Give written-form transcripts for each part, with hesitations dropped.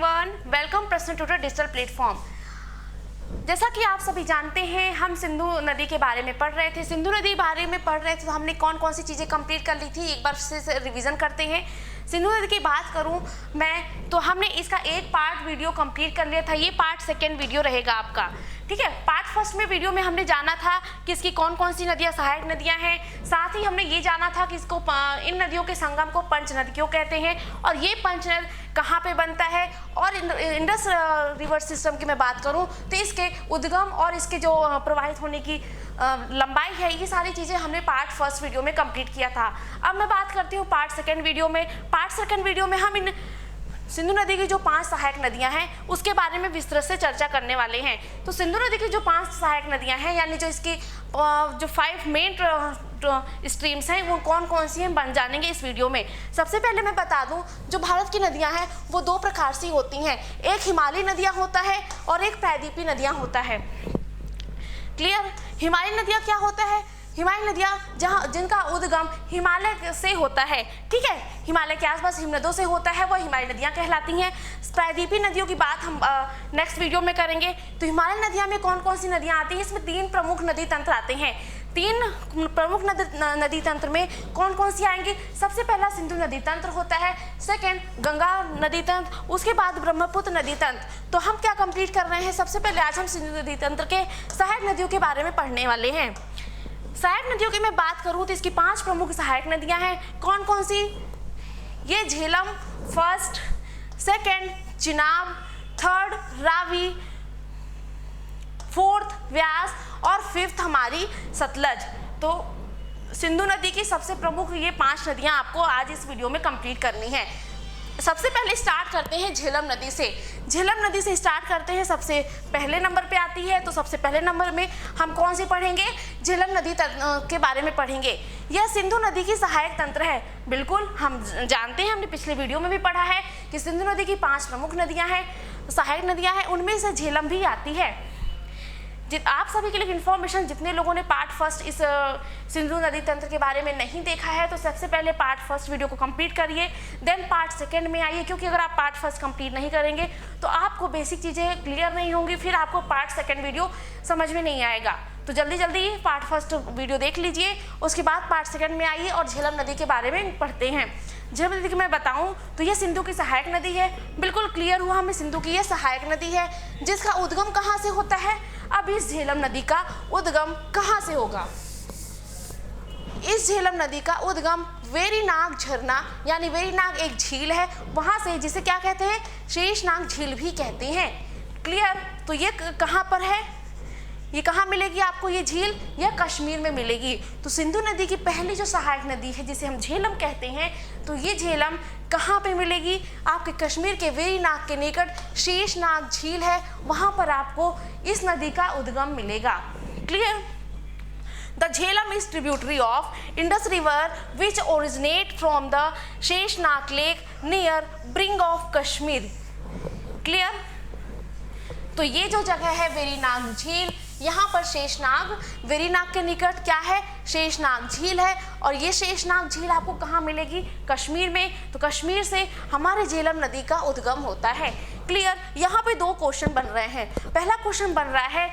Everyone, welcome प्रश्न tutor digital platform. जैसा कि आप सभी जानते हैं, हम सिंधु नदी के बारे में पढ़ रहे थे। सिंधु नदी बारे में पढ़ रहे थे तो हमने कौन कौन सी चीज़ें कंप्लीट कर ली थी, एक बार से रिवीजन करते हैं। सिंधु नदी की बात करूं मैं तो हमने इसका एक पार्ट वीडियो कंप्लीट कर लिया था। ये पार्ट सेकेंड वीडियो रहेगा आपका, ठीक है। पार्ट फर्स्ट में वीडियो में हमने जाना था कि इसकी कौन कौन सी नदियां सहायक नदियां हैं। साथ ही हमने ये जाना था कि इसको इन नदियों के संगम को पंच नदी क्यों कहते हैं और ये पंच नद कहाँ पे बनता है। और इंडस रिवर सिस्टम की मैं बात करूं तो इसके उद्गम और इसके जो प्रवाहित होने की लंबाई है, ये सारी चीज़ें हमने पार्ट फर्स्ट वीडियो में कंप्लीट किया था। अब मैं बात करती हूँ पार्ट सेकेंड वीडियो में। पार्ट सेकेंड वीडियो में हम इन सिंधु नदी की जो 5 सहायक नदियां हैं उसके बारे में विस्तृत से चर्चा करने वाले हैं। तो सिंधु नदी की जो 5 सहायक नदियां हैं, यानी जो इसकी जो 5 मेन स्ट्रीम्स हैं, वो कौन कौन सी हैं बन जानेंगे इस वीडियो में। सबसे पहले मैं बता दूं, जो भारत की नदियां हैं वो 2 प्रकार से होती हैं। एक हिमालयी नदियां होता है और एक प्रायद्वीपीय नदियां होता है। क्लियर? हिमालयी नदियां क्या होता है? हिमालयी नदियाँ जिनका उद्गम हिमालय से होता है, ठीक है, हिमालय के आसपास हिमनदों से होता है, वो हिमालयी नदियाँ कहलाती हैं। प्रायद्वीपीय नदियों की बात हम नेक्स्ट वीडियो में करेंगे। तो हिमालयी नदियाँ में कौन कौन सी नदियाँ आती हैं? इसमें 3 प्रमुख नदी तंत्र आते हैं। 3 प्रमुख नदी तंत्र में कौन कौन सी आएंगी? सबसे पहला सिंधु नदी तंत्र होता है, सेकंड गंगा नदी तंत्र, उसके बाद ब्रह्मपुत्र नदी तंत्र। तो हम क्या कंप्लीट कर रहे हैं? सबसे पहले आज हम सिंधु नदी तंत्र के सहायक नदियों के बारे में पढ़ने वाले हैं। सहायक नदियों की मैं बात करूं तो इसकी 5 प्रमुख सहायक नदियां हैं। कौन कौन सी? ये Jhelum first, second Chenab, third Ravi, fourth Vyas और 5th हमारी सतलज। तो सिंधु नदी की सबसे प्रमुख ये 5 नदियां आपको आज इस वीडियो में कंप्लीट करनी है। सबसे पहले स्टार्ट करते हैं झेलम नदी से। झेलम नदी से स्टार्ट करते हैं, सबसे पहले नंबर पे आती है। तो सबसे पहले नंबर में हम कौन सी पढ़ेंगे? झेलम नदी के बारे में पढ़ेंगे। यह सिंधु नदी की सहायक तंत्र है। बिल्कुल हम जानते हैं, हमने पिछले वीडियो में भी पढ़ा है कि सिंधु नदी की 5 प्रमुख नदियां हैं, सहायक नदियां हैं, उनमें से झेलम भी आती है। आप सभी के लिए इन्फॉर्मेशन, जितने लोगों ने पार्ट फर्स्ट इस सिंधु नदी तंत्र के बारे में नहीं देखा है तो सबसे पहले पार्ट फर्स्ट वीडियो को कंप्लीट करिए, देन पार्ट सेकंड में आइए, क्योंकि अगर आप पार्ट फर्स्ट कंप्लीट नहीं करेंगे तो आपको बेसिक चीज़ें क्लियर नहीं होंगी, फिर आपको पार्ट सेकंड वीडियो समझ में नहीं आएगा। तो जल्दी जल्दी पार्ट फर्स्ट वीडियो देख लीजिए, उसके बाद पार्ट सेकंड में आइए और झेलम नदी के बारे में पढ़ते हैं। झेलम नदी की मैं बताऊं तो ये सिंधु की सहायक नदी है। बिल्कुल क्लियर हुआ हमें, सिंधु की ये सहायक नदी है जिसका उद्गम कहाँ से होता है। अब इस झेलम नदी का उद्गम कहाँ से होगा? इस झेलम नदी का उद्गम वेरीनाग झरना, यानी वेरीनाग एक झील है, वहां से, जिसे क्या कहते हैं? शेषनाग झील भी कहते हैं। क्लियर? तो ये कहाँ पर है? ये कहाँ मिलेगी आपको ये झील? यह कश्मीर में मिलेगी। तो सिंधु नदी की पहली जो सहायक नदी है जिसे हम झेलम कहते हैं, तो ये झेलम कहाँ पे मिलेगी? आपके कश्मीर के वेरीनाग के निकट शेषनाग झील है, वहाँ पर आपको इस नदी का उद्गम मिलेगा। Clear? The Jhelum is tributary of Indus River which originate from the Sheshnag Lake near brink of Kashmir. Clear? तो ये जो जगह है वेरीनाग झील, यहाँ पर शेषनाग, वेरीनाग के निकट क्या है? शेषनाग झील है। और ये शेषनाग झील आपको कहाँ मिलेगी? कश्मीर में। तो कश्मीर से हमारे झेलम नदी का उद्गम होता है। क्लियर? यहाँ पे 2 क्वेश्चन बन रहे हैं। पहला क्वेश्चन बन रहा है,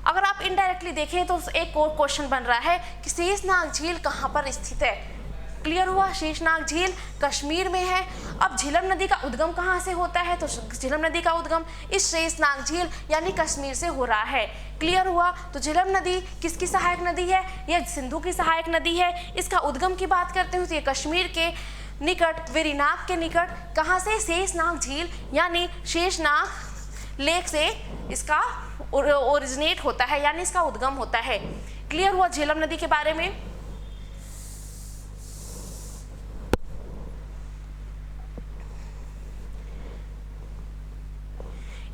अगर आप इनडायरेक्टली देखें तो एक और क्वेश्चन बन रहा है कि शेषनाग झील कहाँ पर स्थित है। क्लियर हुआ? शेषनाग झील कश्मीर में है। अब झेलम नदी का उद्गम कहाँ से होता है? तो झेलम नदी का उद्गम इस शेषनाग झील यानी कश्मीर से हो रहा है। क्लियर हुआ? तो झेलम नदी किसकी सहायक नदी है? यह सिंधु की सहायक नदी है। इसका उद्गम की बात करते हैं तो ये कश्मीर के निकट, वेरीनाग के निकट, कहाँ से? शेषनाग झील यानी शेषनाग लेक से इसका ओरिजिनेट होता है, यानी इसका उद्गम होता है। क्लियर हुआ झेलम नदी के बारे में?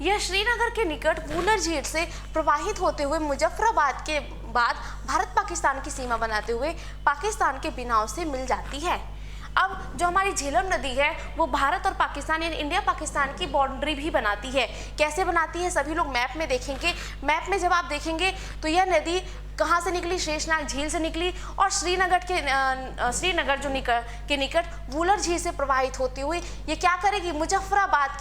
यह श्रीनगर के निकट वूलर झील से प्रवाहित होते हुए मुजफ्फराबाद के बाद भारत पाकिस्तान की सीमा बनाते हुए पाकिस्तान के बिनाव से मिल जाती है। अब जो हमारी झेलम नदी है वो भारत और पाकिस्तान यानी इंडिया पाकिस्तान की बाउंड्री भी बनाती है। कैसे बनाती है? सभी लोग मैप में देखेंगे। मैप में जब आप देखेंगे तो यह नदी कहाँ से निकली, शेषनाग झील से निकली और श्रीनगर जो के निकट वुलर झील से प्रवाहित होती हुई ये क्या करेगी, मुजफ्फराबाद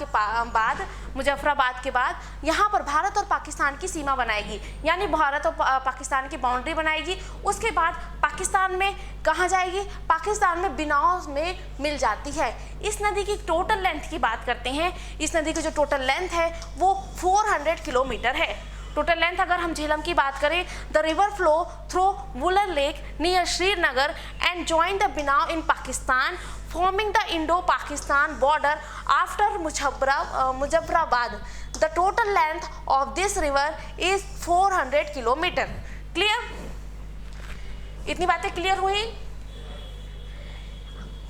के बाद यहाँ पर भारत और पाकिस्तान की सीमा बनाएगी, यानी भारत और पाकिस्तान की बाउंड्री बनाएगी। उसके बाद पाकिस्तान में कहाँ जाएगी, पाकिस्तान में बिनाव में मिल जाती है। इस नदी की टोटल लेंथ की बात करते हैं, इस नदी की जो टोटल लेंथ है वो 400 किलोमीटर है। टोटल लेंथ अगर हम झेलम की बात करें, the river flow through Wular lake near Srinagar and join the बिनाव in Pakistan forming the Indo Pakistan border after Muzaffarabad. The total length of this river is 400 kilometre. Clear, इतनी बातें क्लियर हुई।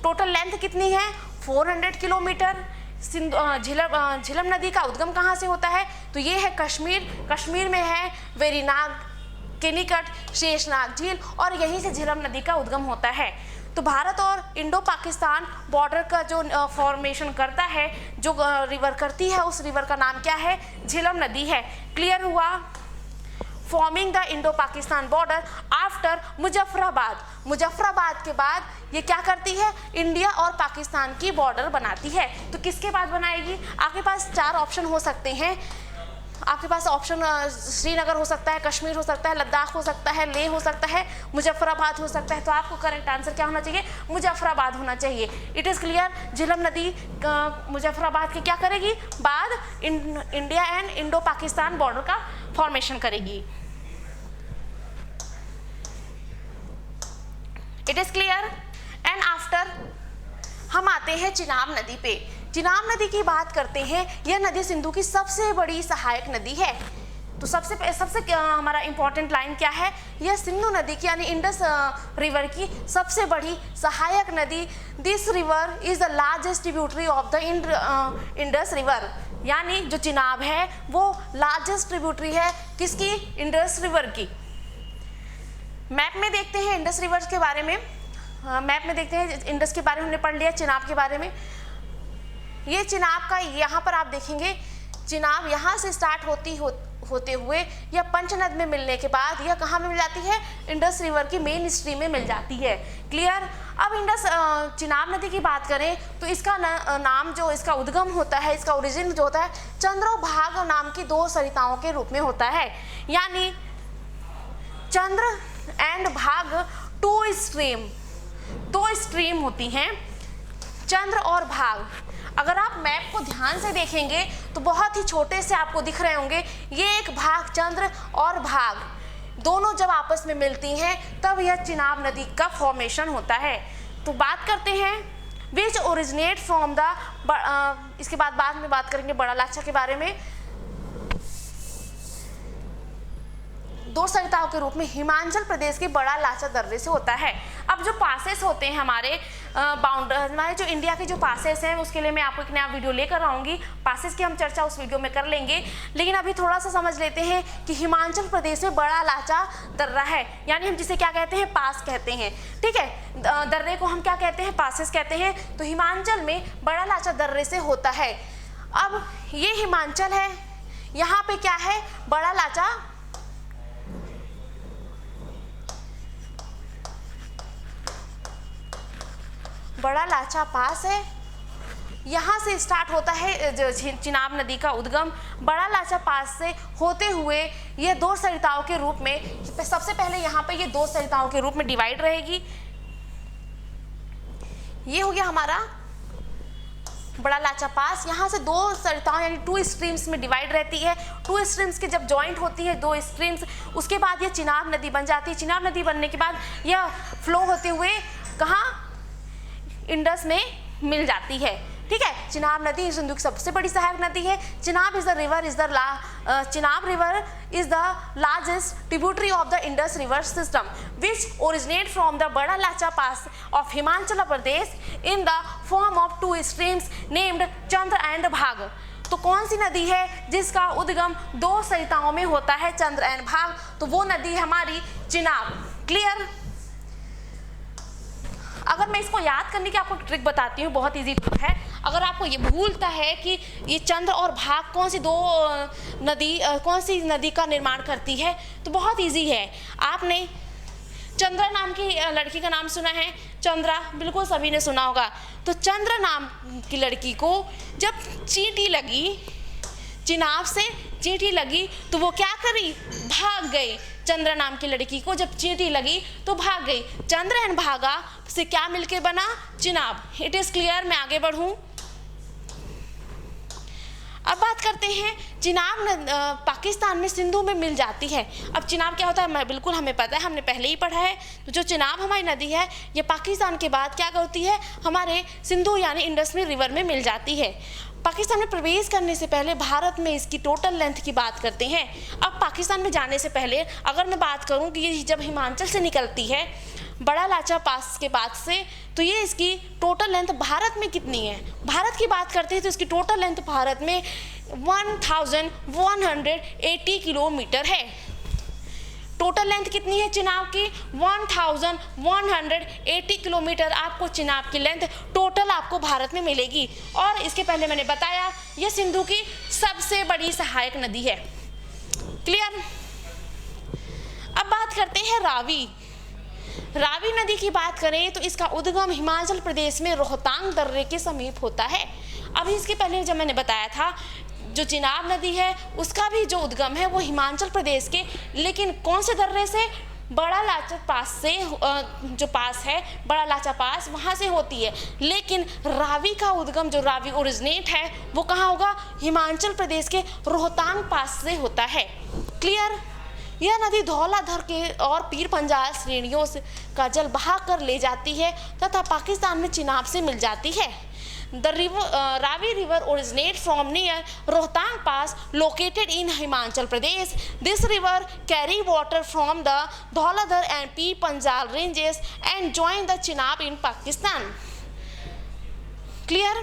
टोटल लेंथ कितनी है, 400 किलोमीटर। झेलम नदी का उद्गम कहाँ से होता है, तो ये है कश्मीर में है वेरीनाग के निकट शेषनाग झील और यहीं से झेलम नदी का उद्गम होता है। तो भारत और इंडो पाकिस्तान बॉर्डर का जो फॉर्मेशन करता है, जो रिवर करती है, उस रिवर का नाम क्या है, झेलम नदी है। क्लियर हुआ। Forming the Indo Pakistan border after Muzaffarabad के बाद ये क्या करती है, इंडिया और पाकिस्तान की बॉर्डर बनाती है। तो किसके बाद बनाएगी, आपके पास 4 ऑप्शन हो सकते हैं। आपके पास ऑप्शन श्रीनगर हो सकता है, कश्मीर हो सकता है, लद्दाख हो सकता है, लेह हो सकता है, मुजफ्फराबाद हो सकता है। तो आपको करेक्ट आंसर क्या होना चाहिए, मुजफ्फराबाद होना चाहिए। It is clear. झेलम नदी मुजफ्फराबाद के क्या करेगी, बाद India and Indo Pakistan border का फॉर्मेशन करेगी। It is clear. And after हम आते हैं चिनाब नदी पे। चिनाब नदी की बात करते हैं। यह नदी सिंधु की सबसे बड़ी सहायक नदी है। तो सबसे हमारा इंपॉर्टेंट लाइन क्या है, यह सिंधु नदी की यानी इंडस रिवर की सबसे बड़ी सहायक नदी। This river is the largest tributary of the Indus river, यानी जो चिनाब है वो लार्जेस्ट ट्रिब्यूटरी है किसकी, इंडस रिवर की। मैप में देखते हैं इंडस रिवर के बारे में। मैप में देखते हैं, इंडस के बारे में हमने पढ़ लिया, चिनाब के बारे में। ये चिनाब का यहाँ पर आप देखेंगे, चिनाब यहाँ से स्टार्ट होते हुए यह पंचनद में मिलने के बाद यह कहाँ में मिल जाती है, इंडस रिवर की मेन स्ट्रीम में मिल जाती है। क्लियर। अब चिनाब नदी की बात करें तो इसका नाम जो इसका उद्गम होता है, इसका ओरिजिन जो होता है, चंद्रोभाग नाम की 2 सरिताओं के रूप में होता है। यानी चंद्र एंड भाग 2 स्ट्रीम होती हैं, चंद्र और भाग। अगर आप मैप को ध्यान से देखेंगे तो बहुत ही छोटे से आपको दिख रहे होंगे, ये एक भाग चंद्र और भाग दोनों जब आपस में मिलती हैं तब यह चिनाब नदी का फॉर्मेशन होता है। तो बात करते हैं विच ओरिजिनेट फ्रॉम द, इसके बाद में बात करेंगे बड़ा लाचा के बारे में। 2 सरिताओं के रूप में हिमाचल प्रदेश के बड़ा लाचा दर्रे से होता है। अब जो पासेस होते हैं हमारे हमारे जो इंडिया के जो पासेस हैं, उसके लिए मैं आपको एक नया वीडियो लेकर आऊँगी। पासेस की हम चर्चा उस वीडियो में कर लेंगे, लेकिन अभी थोड़ा सा समझ लेते हैं कि हिमाचल प्रदेश में बड़ा लाचा दर्रा है, यानी हम जिसे क्या कहते हैं, पास कहते हैं। ठीक है, दर्रे को हम क्या कहते हैं, पासेस कहते हैं। तो हिमाचल में बड़ा लाचा दर्रे से होता है। अब ये हिमाचल है, यहाँ पे क्या है, बड़ा लाचा पास है। यहाँ से स्टार्ट होता है चिनाब नदी का उद्गम। बड़ा लाचा पास से होते हुए ये 2 सरिताओं के रूप में, सबसे पहले यहाँ पे ये 2 सरिताओं के रूप में डिवाइड रहेगी। ये हो गया हमारा बड़ा लाचा पास। यहाँ से 2 सरिताओं यानी 2 स्ट्रीम्स में डिवाइड रहती है। 2 स्ट्रीम्स की जब जॉइंट होती है 2 स्ट्रीम्स, उसके बाद ये चिनाब नदी बन जाती है। चिनाब नदी बनने के बाद यह फ्लो होते हुए कहाँ, इंडस में मिल जाती है। ठीक है, चिनाब नदी सिंधु की सबसे बड़ी सहायक नदी है। Chenab river is the largest tributary of the Indus river system which originate from the Bara Lacha pass of Himachal Pradesh in the form of 2 streams named Chandra and Bhag. तो कौन सी नदी है जिसका उद्गम 2 सरिताओं में होता है, चंद्र एंड भाग? तो वो नदी हमारी चिनाब। क्लियर। अगर मैं इसको याद करने की आपको ट्रिक बताती हूँ, बहुत इजी ट्रिक है। अगर आपको ये भूलता है कि ये चंद्र और भाग कौन सी नदी का निर्माण करती है, तो बहुत इजी है। आपने चंद्रा नाम की लड़की का नाम सुना है? चंद्रा, बिल्कुल सभी ने सुना होगा। तो चंद्रा नाम की लड़की को जब चींटी लगी, चिनाब से चींटी लगी, तो वो क्या करी? भाग गई। चंद्रा नाम की लड़की को जब चींटी लगी तो भाग गई। चंद्र एंड भागा से क्या मिलके बना? चिनाब। It is clear? मैं आगे बढ़ूं। अब बात करते हैं, चिनाब पाकिस्तान में सिंधु में मिल जाती है। अब चिनाब क्या होता है? बिल्कुल हमें पता है, हमने पहले ही पढ़ा है। तो जो चिनाब हमारी नदी है, ये पाकिस्तान के बाद क्या करती है? हमारे सिंधु यानी इंडस में रिवर में मिल जाती है। पाकिस्तान में प्रवेश करने से पहले भारत में इसकी टोटल लेंथ की बात करते हैं। अब पाकिस्तान में जाने से पहले अगर मैं बात करूं कि ये जब हिमाचल से निकलती है बड़ा लाचा पास के बाद से, तो ये इसकी टोटल लेंथ भारत में कितनी है? भारत की बात करते हैं तो इसकी टोटल लेंथ भारत में 1180 किलोमीटर है। टोटल लेंथ कितनी है चिनाब की? 1180 किलोमीटर आपको चिनाब की लेंथ टोटल आपको भारत में मिलेगी। और इसके पहले मैंने बताया यह सिंधु की सबसे बड़ी सहायक नदी है। क्लियर? अब बात करते हैं रावी। रावी नदी की बात करें तो इसका उद्गम हिमाचल प्रदेश में रोहतांग दर्रे के समीप होता है। अभी इसके पहले जब मैंने बताया था जो चिनाब नदी है उसका भी जो उद्गम है वो हिमाचल प्रदेश के, लेकिन कौन से दर्रे से? बड़ा लाचा पास से, जो पास है बड़ा लाचा पास, वहाँ से होती है। लेकिन रावी का उद्गम, जो रावी ओरिजिनेट है, वो कहाँ होगा? हिमाचल प्रदेश के रोहतांग पास से होता है। क्लियर? यह नदी धौलाधर के और पीर पंजाल श्रेणियों से का जल बहा कर ले जाती है तथा पाकिस्तान में चिनाब से मिल जाती है। Ravi river originates from near Rohtang Pass located in Himachal Pradesh. This river carry water from the Dhauladhar and Pir Panjal ranges and join the Chenab in Pakistan. Clear?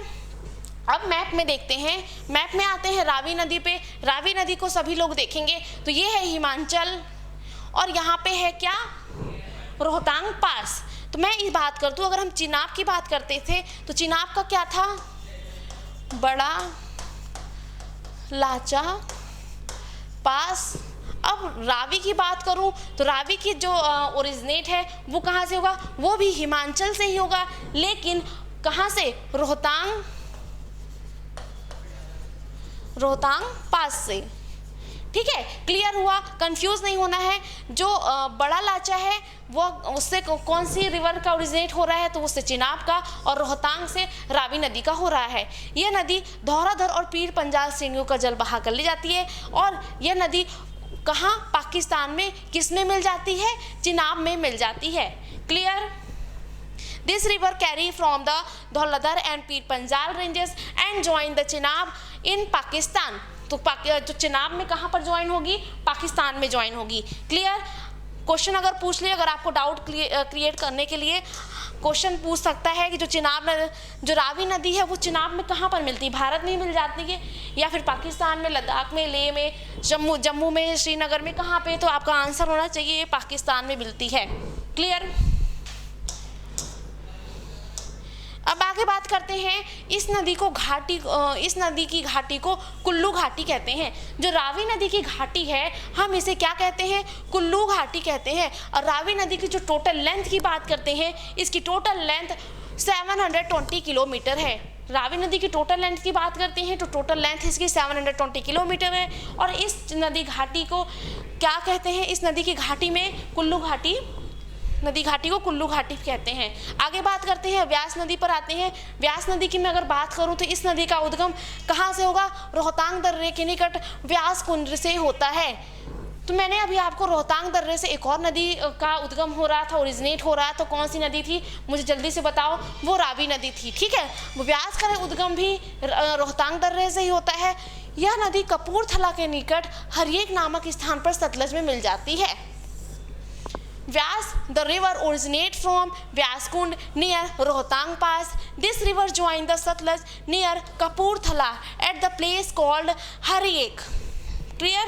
अब मैप में देखते हैं, मैप में आते हैं रावी नदी पे। रावी नदी को सभी लोग देखेंगे तो ये है हिमाचल और यहाँ पे है क्या? रोहतांग पास। तो मैं इस बात करती हूँ, अगर हम चिनाब की बात करते थे तो चिनाब का क्या था? बड़ा लाचा पास। अब रावी की बात करूँ तो रावी की जो ओरिजिनेट है वो कहाँ से होगा? वो भी हिमाचल से ही होगा, लेकिन कहाँ से? रोहतांग पास से। ठीक है, क्लियर हुआ? कंफ्यूज नहीं होना है। जो बड़ा लाचा है वो उससे कौन सी रिवर का ओरिजिनेट हो रहा है? तो उससे चिनाब का, और रोहतांग से रावी नदी का हो रहा है। यह नदी धौलाधर और पीर पंजाल श्रेणियों का जल बहा कर ले जाती है। और यह नदी कहाँ? पाकिस्तान में किस में मिल जाती है? चिनाब में मिल जाती है। Clear? This river carry from the Dhauladhar and Pir Panjal ranges and join the Chenab in Pakistan. तो जो चिनाब में कहाँ पर ज्वाइन होगी? पाकिस्तान में ज्वाइन होगी। क्लियर? क्वेश्चन अगर पूछ ले, अगर आपको डाउट क्रिएट करने के लिए क्वेश्चन पूछ सकता है कि जो रावी नदी है वो चिनाब में कहाँ पर मिलती है? भारत में ही मिल जाती है या फिर पाकिस्तान में, लद्दाख में, लेह में, जम्मू में, श्रीनगर में, कहाँ पे? तो आपका आंसर होना चाहिए पाकिस्तान में मिलती है। क्लियर? अब आगे बात करते हैं, इस नदी की घाटी को कुल्लू घाटी कहते हैं। जो रावी नदी की घाटी है हम इसे क्या कहते हैं? कुल्लू घाटी कहते हैं। और रावी नदी की जो टोटल लेंथ की बात करते हैं, इसकी टोटल लेंथ 720 किलोमीटर है। रावी नदी की टोटल लेंथ की बात करते हैं तो टोटल लेंथ इसकी 720 किलोमीटर है। और इस नदी घाटी को क्या कहते हैं? इस नदी की घाटी में कुल्लू घाटी, नदी घाटी को कुल्लू घाटी कहते हैं। आगे बात करते हैं, व्यास नदी पर आते हैं। व्यास नदी की मैं अगर बात करूं तो इस नदी का उद्गम कहाँ से होगा? रोहतांग दर्रे के निकट व्यास कुंड से होता है। तो मैंने अभी आपको रोहतांग दर्रे से एक और नदी का उद्गम हो रहा था, ओरिजिनेट हो रहा था। कौन सी नदी थी? मुझे जल्दी से बताओ। वो रावी नदी थी। ठीक है, व्यास का उद्गम भी रोहतांग दर्रे से ही होता है। यह नदी कपूरथला के निकट हरिएक नामक स्थान पर सतलज में मिल जाती है। Vyas, the river originates from Vyas-Kund near Rohtang Pass. This river joins the Satluj near Kapurthala at the place called Hariek. Clear?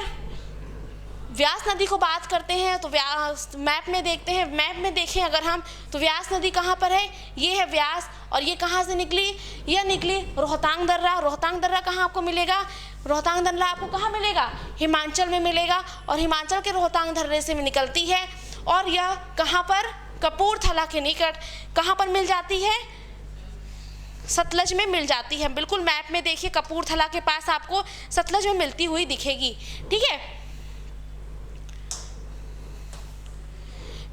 व्यास नदी को बात करते हैं तो व्यास मैप में देखते हैं, मैप में देखें अगर हम तो व्यास नदी कहाँ पर है, ये है व्यास। और ये कहाँ से निकली, यह निकली रोहतांग दर्रा। रोहतांग दर्रा कहाँ आपको मिलेगा, रोहतांग दर्रा आपको कहाँ मिलेगा, हिमाचल में मिलेगा। और हिमाचल के रोहतांग दर्रे से निकलती है और यह कहाँ पर, कपूरथला के निकट कहाँ पर मिल जाती है, सतलज में मिल जाती है। बिल्कुल मैप में देखिए, कपूरथला के पास आपको सतलज में मिलती हुई दिखेगी। ठीक है,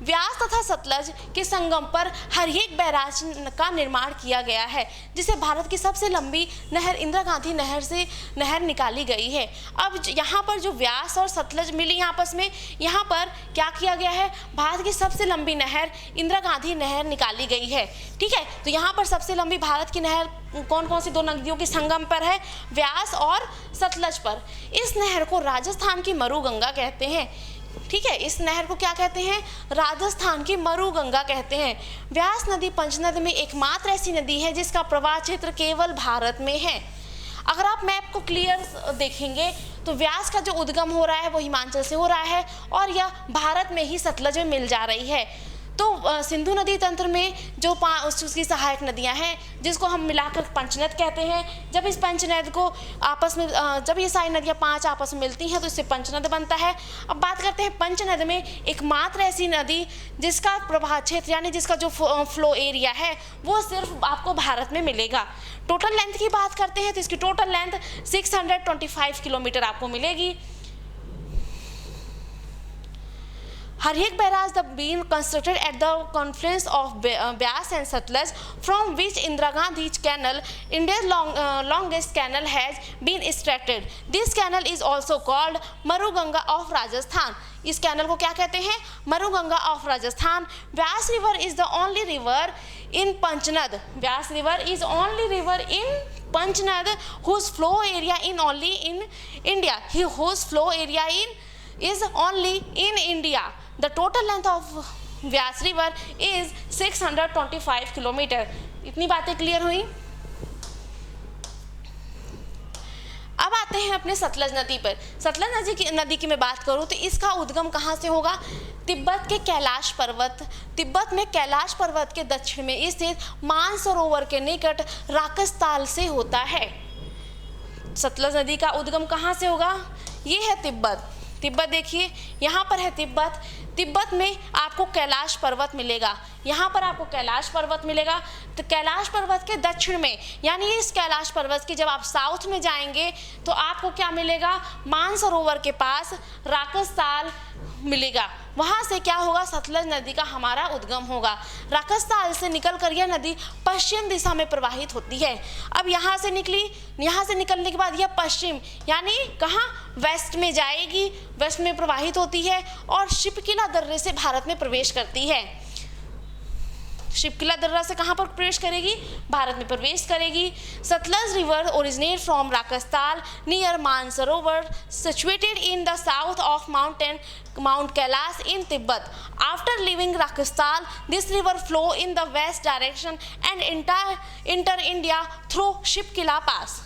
व्यास तथा सतलज के संगम पर हरिएक बैराज का निर्माण किया गया है, जिसे भारत की सबसे लंबी नहर इंदिरा गांधी नहर से नहर निकाली गई है। अब यहाँ पर जो व्यास और सतलज मिली आपस में, यहाँ पर क्या किया गया है, भारत की सबसे लंबी नहर इंदिरा गांधी नहर निकाली गई है। ठीक है, तो यहाँ पर सबसे लंबी भारत की नहर कौन कौन सी दो नदियों के संगम पर है, व्यास और सतलज पर। इस नहर को राजस्थान की मरु गंगा कहते हैं। ठीक है, इस नहर को क्या कहते हैं, राजस्थान की मरु गंगा कहते हैं। व्यास नदी पंचनद में एकमात्र ऐसी नदी है जिसका प्रवाह क्षेत्र केवल भारत में है। अगर आप मैप को क्लियर देखेंगे तो व्यास का जो उद्गम हो रहा है वो हिमाचल से हो रहा है और यह भारत में ही सतलज में मिल जा रही है। तो सिंधु नदी तंत्र में जो उसकी सहायक नदियां हैं जिसको हम मिलाकर पंचनद कहते हैं। जब इस पंचनद को आपस में जब ये सारी नदियां 5 आपस में मिलती हैं तो इससे पंचनद बनता है। अब बात करते हैं पंचनद में एकमात्र ऐसी नदी जिसका प्रवाह क्षेत्र यानी जिसका जो फ्लो एरिया है वो सिर्फ आपको भारत में मिलेगा। टोटल लेंथ की बात करते हैं तो इसकी टोटल लेंथ 625 किलोमीटर आपको मिलेगी। हरिएक barrage the being constructed at the confluence of Beas and Satluj, from which Indira Gandhi Canal, India's longest canal, has been extracted. This canal is also called Maru Ganga of Rajasthan. इस canal को क्या कहते हैं, मरु Ganga of Rajasthan. Vyas river is the only river in पंचनद। Vyas river is only river in पंचनद whose flow area in only in India. Whose flow area is only in India. The total length of Vyas river is 625 kilometre. इतनी बातें clear हुई। अब आते हैं अपने सतलज नदी पर। सतलज नदी की मैं बात करूं तो इसका उद्गम कहाँ से होगा, तिब्बत के कैलाश पर्वत, तिब्बत में कैलाश पर्वत के दक्षिण में स्थित मानसरोवर के निकट राकसताल से होता है। सतलज नदी का उद्गम कहाँ से होगा, ये है तिब्बत। तिब्बत देखिए यहाँ पर है तिब्बत। तिब्बत में आपको कैलाश पर्वत मिलेगा, यहाँ पर आपको कैलाश पर्वत मिलेगा। तो कैलाश पर्वत के दक्षिण में यानी इस कैलाश पर्वत की जब आप साउथ में जाएंगे तो आपको क्या मिलेगा, मानसरोवर के पास राकसताल मिलेगा। वहाँ से क्या होगा, सतलज नदी का हमारा उद्गम होगा। राकसताल से निकलकर यह नदी पश्चिम दिशा में प्रवाहित होती है। अब यहाँ से निकली, यहाँ से निकलने के बाद यह पश्चिम यानी कहाँ, वेस्ट में जाएगी, वेस्ट में प्रवाहित होती है और शिपकिला दर्रे से भारत में प्रवेश करती है। शिपकिला दर्रा से कहाँ पर प्रवेश करेगी, भारत में प्रवेश करेगी। Sutlej river originate from Rakastal near Mansarovar situated in the south of Mount Kailash in Tibet. After leaving Rakhistan, this river flow in the west direction and enter India through Shipkila Pass.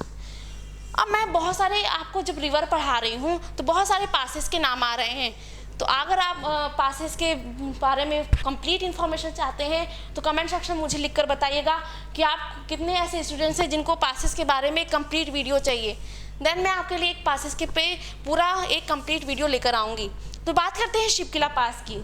अब मैं बहुत सारे आपको जब रिवर पढ़ा रही हूँ तो बहुत सारे पासेस के नाम आ रहे हैं। तो अगर आप पासेस के बारे में कंप्लीट इन्फॉर्मेशन चाहते हैं तो कमेंट सेक्शन मुझे लिखकर बताइएगा कि आप कितने ऐसे स्टूडेंट्स हैं जिनको पासेस के बारे में कंप्लीट वीडियो चाहिए। देन मैं आपके लिए एक पासेस के पे पूरा एक कंप्लीट वीडियो लेकर आऊँगी। तो बात करते हैं शिपकिला पास की।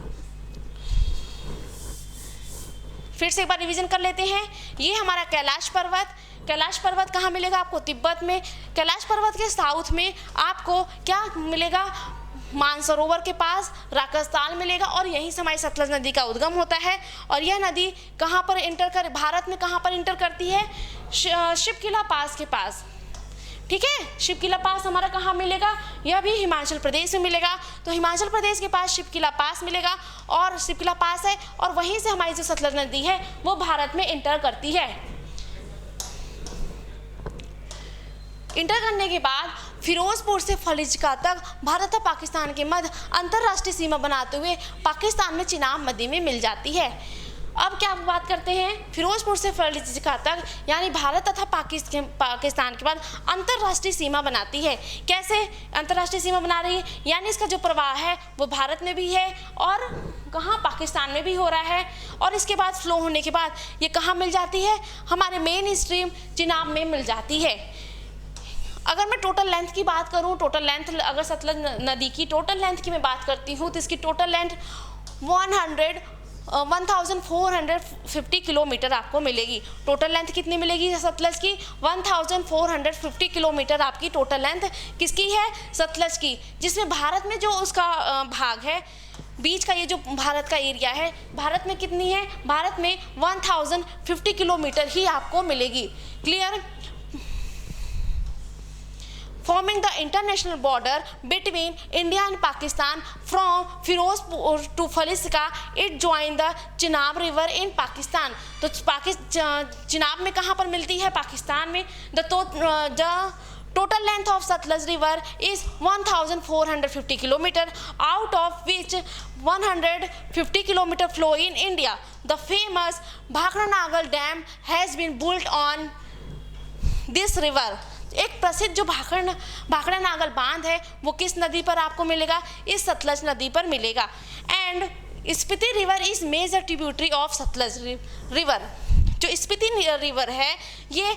फिर से एक बार रिवीजन कर लेते हैं। ये हमारा कैलाश पर्वत, कैलाश पर्वत कहाँ मिलेगा आपको, तिब्बत में। कैलाश पर्वत के साउथ में आपको क्या मिलेगा, मानसरोवर के पास राकसताल मिलेगा और यहीं से हमारी सतलज नदी का उद्गम होता है। और यह नदी कहाँ पर भारत में कहाँ पर इंटर करती है, शिपकिला पास के पास। ठीक है, शिपकिला पास हमारा कहाँ मिलेगा, यह भी हिमाचल प्रदेश में मिलेगा। तो हिमाचल प्रदेश के पास शिपकिला पास मिलेगा और शिपकिला पास है और वहीं से हमारी जो सतलज नदी है वो भारत में इंटर करती है। इंटर करने के बाद फिरोजपुर से फलिजका तक भारत और पाकिस्तान के मध्य अंतर्राष्ट्रीय सीमा बनाते हुए पाकिस्तान में चिनाब नदी में मिल जाती है। अब क्या बात करते हैं, फिरोजपुर से फजिल्का तक यानी भारत तथा पाकिस्तान के बाद अंतर्राष्ट्रीय सीमा बनाती है। कैसे अंतर्राष्ट्रीय सीमा बना रही है, यानी इसका जो प्रवाह है वो भारत में भी है और कहाँ, पाकिस्तान में भी हो रहा है। और इसके बाद फ्लो होने के बाद ये कहाँ मिल जाती है, हमारे मेन स्ट्रीम चिनाब में मिल जाती है। अगर मैं टोटल लेंथ की बात करूं, टोटल लेंथ अगर सतलज नदी की टोटल लेंथ की मैं बात करती हूं तो इसकी टोटल लेंथ 1450 किलोमीटर आपको मिलेगी। टोटल लेंथ कितनी मिलेगी सतलज की, 1450 किलोमीटर आपकी टोटल लेंथ किसकी है, सतलज की, जिसमें भारत में जो उसका भाग है, बीच का ये जो भारत का एरिया है, भारत में कितनी है, भारत में 1050 किलोमीटर ही आपको मिलेगी। Clear. Forming the international border between India and Pakistan from Firozpur to Falizka, it joined the Chenab River in Pakistan. तो चिनाब में कहाँ पर मिलती है, पाकिस्तान में। The total length of Satluj River is 1450 kilometer, out of which 150 kilometer flow in India. The famous Bhakra Nagal Dam has been built on this river. एक प्रसिद्ध जो भाखड़ा नागल बांध है वो किस नदी पर आपको मिलेगा, इस सतलज नदी पर मिलेगा। And Spiti river is major tributary of Sutlej river. जो स्पीति रिवर है, ये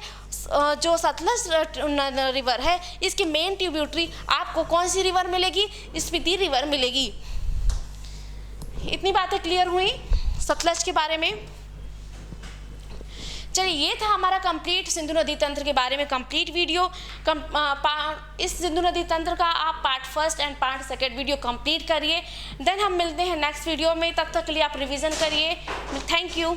जो सतलज रिवर है, इसकी मेन ट्रिब्यूटरी आपको कौन सी रिवर मिलेगी, स्पीति रिवर मिलेगी। इतनी बातें क्लियर हुई सतलज के बारे में। चलिए, ये था हमारा कंप्लीट सिंधु नदी तंत्र के बारे में कंप्लीट वीडियो। इस सिंधु नदी तंत्र का आप part first and part second video complete करिए। देन हम मिलते हैं नेक्स्ट वीडियो में, तब तक के लिए आप रिवीजन करिए। Thank you.